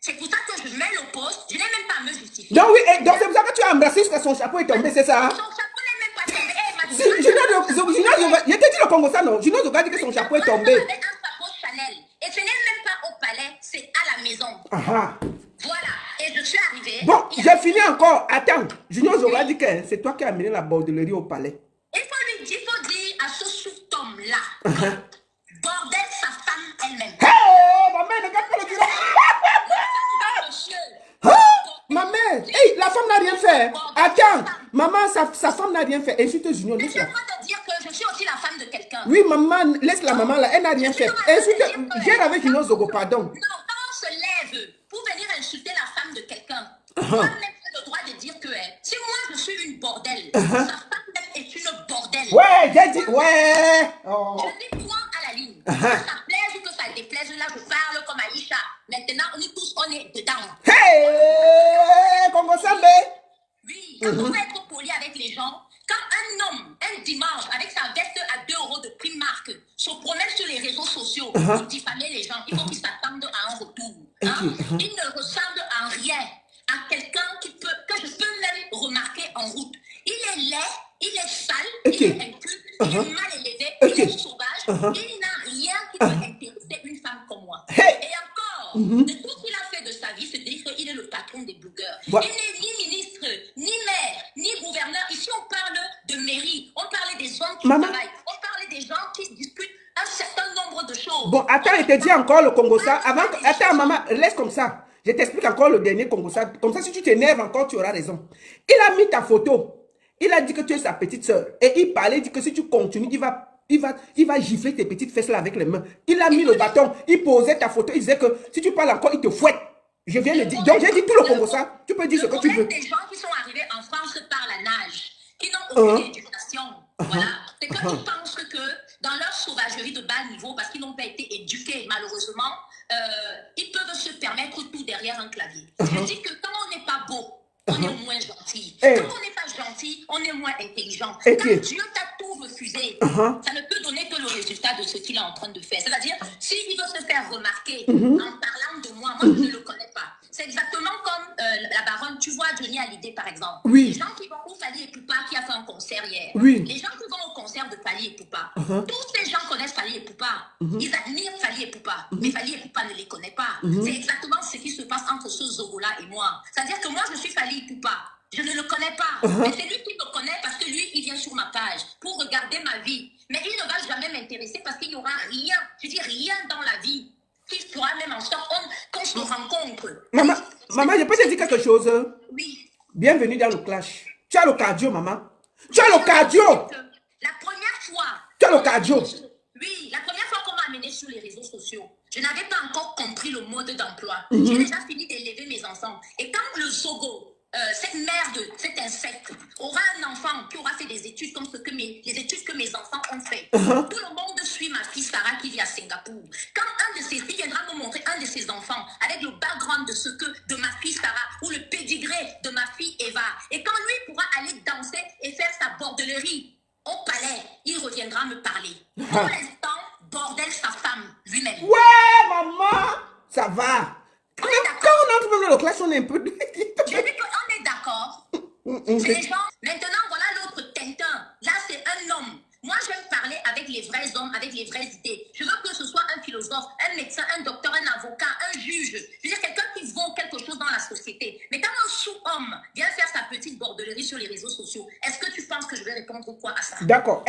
C'est pour ça que je mets le poste, je n'ai même pas à me justifier. Donc oui, donc c'est pour ça que tu as embrassé jusqu'à son chapeau est tombé, c'est ça? Son chapeau n'est même pas tombé. Je t'ai dit le Congo ça non? Juno Zoga dit que son chapeau est tombé. Avec un chapeau Chanel. Et ce n'est même pas au palais, c'est à la maison. Voilà. Et je suis arrivée. Bon, j'ai fini encore. Attends. Junior Zoga dit que c'est toi qui as amené la bordellerie au palais. Il faut dire à ce sous-homme-là, bordel sa femme elle-même. Hey, ma mère, regarde pas le dire. Ma mère, hey, la femme n'a rien fait. Attends, maman, sa femme n'a rien fait. Insulte Junior, laisse la. Je dois te dire que je suis aussi la femme de quelqu'un. Oui, maman, laisse la maman là, elle n'a rien fait. Insulte, viens avec Junior Zogo, pardon. Non, quand on se lève pour venir insulter la femme de quelqu'un, moi-même j'ai le droit de dire que si moi je suis une bordel, sa femme même est une bordel. Ouais, j'ai dit, ouais. Je dis point à la ligne. Que ça plaise ou que ça déplaise, là je parle comme Aïcha. Maintenant, nous tous, on est dedans. Hey, Congo Sambe. Oui, quand on va être poli avec les gens, quand un homme, un dimanche, avec sa veste à 2 € de Primark, se promène sur les réseaux sociaux pour diffamer les gens, il faut qu'il s'attende à un retour. Il ne ressemble en rien à quelqu'un que je peux même remarquer en route. Il est laid, il est sale, il est inculte, il est mal élevé, il est sauvage, il n'a rien qui peut intéresser une femme comme moi. Et encore, de tout ce qu'il a fait de sa vie, c'est dire qu'il est le patron des blogueurs. Il n'est ni ministre, ni maire, ni gouverneur. Ici, on parle de mairie, on parle des hommes qui travaillent, on parle des gens qui discutent un certain nombre de choses. Bon, attends, je te dis encore le Congo ça. Attends, maman, laisse comme ça. Je t'explique encore le dernier Congo ça. Comme ça, si tu t'énerves encore, tu auras raison. Il a mis ta photo. Il a dit que tu es sa petite soeur. Et il parlait, il dit que si tu continues, il va gifler tes petites fesses là avec les mains. Il a mis le bâton, il posait ta photo, il disait que si tu parles encore, il te fouette. Je viens de dire. Donc j'ai dit tout le Congo ça. Tu peux dire ce que tu veux. Des gens qui sont arrivés en France par la nage, qui n'ont aucune éducation. Voilà. C'est que ils pensent que dans leur sauvagerie de bas niveau, parce qu'ils n'ont pas été éduqués, malheureusement, ils peuvent se permettre tout derrière un clavier. Je dis que quand on n'est pas beau, on est moins gentil. Quand on n'est pas gentil, on est moins intelligent. Quand Dieu t'a tout refusé, ça ne peut donner que le résultat de ce qu'il est en train de faire. C'est-à-dire, s'il veut se faire remarquer en parlant de moi, moi je ne le connais pas. C'est exactement comme la baronne, tu vois Johnny Hallyday par exemple. Les gens qui vont au Fally Ipupa qui a fait un concert hier. Les gens qui vont au concert de Fally Ipupa. Tous ces gens connaissent Fally Ipupa. Ils admirent Fally Ipupa. Mais Fally Ipupa ne les connaît pas. C'est exactement ce qui se passe entre ce Zogo-là et moi. C'est-à-dire que moi je suis Fally Ipupa. Je ne le connais pas. Mais c'est lui qui me connaît parce que lui, il vient sur ma page pour regarder ma vie. Mais il ne va jamais m'intéresser parce qu'il n'y aura rien, je dis rien dans la vie qui fera même en sorte qu'on se rencontre. Maman, je peux te dire quelque chose? Oui. Bienvenue dans le clash. Tu as le cardio, maman. Tu as le cardio. La première fois. Tu as le cardio. Oui, la première fois qu'on m'a amené sur les réseaux sociaux, je n'avais pas encore compris le mode d'emploi. J'ai déjà fini d'élever mes enfants. Et quand le Zogo, cette merde, cet insecte, aura un enfant qui aura fait des études comme les études que mes enfants ont fait, tout le monde suit ma fille Sarah qui vit à Singapour. Quand un de ses filles viendra me montrer un de ses enfants avec le background de ma fille Sarah ou le pédigré de ma fille Eva, et quand lui pourra aller danser et faire sa bordellerie au palais, il reviendra me parler. Pour l'instant, bordel sa femme lui-même. Ouais, maman, ça va. Quand on entre dans le clash, on est un peu... J'ai dit qu'on est d'accord. C'est les gens. Maintenant, voilà l'autre Tintin. Là, c'est un homme. Moi, j'aime parler avec les vrais hommes, avec les vraies idées. Je veux que ce soit un philosophe, un médecin, un docteur, un avocat, un juge. Je veux dire, quelqu'un qui vaut quelque chose dans la société. Mais quand un sous-homme vient faire sa petite bordellerie sur les réseaux sociaux, est-ce que tu penses que je vais répondre quoi à ça? D'accord.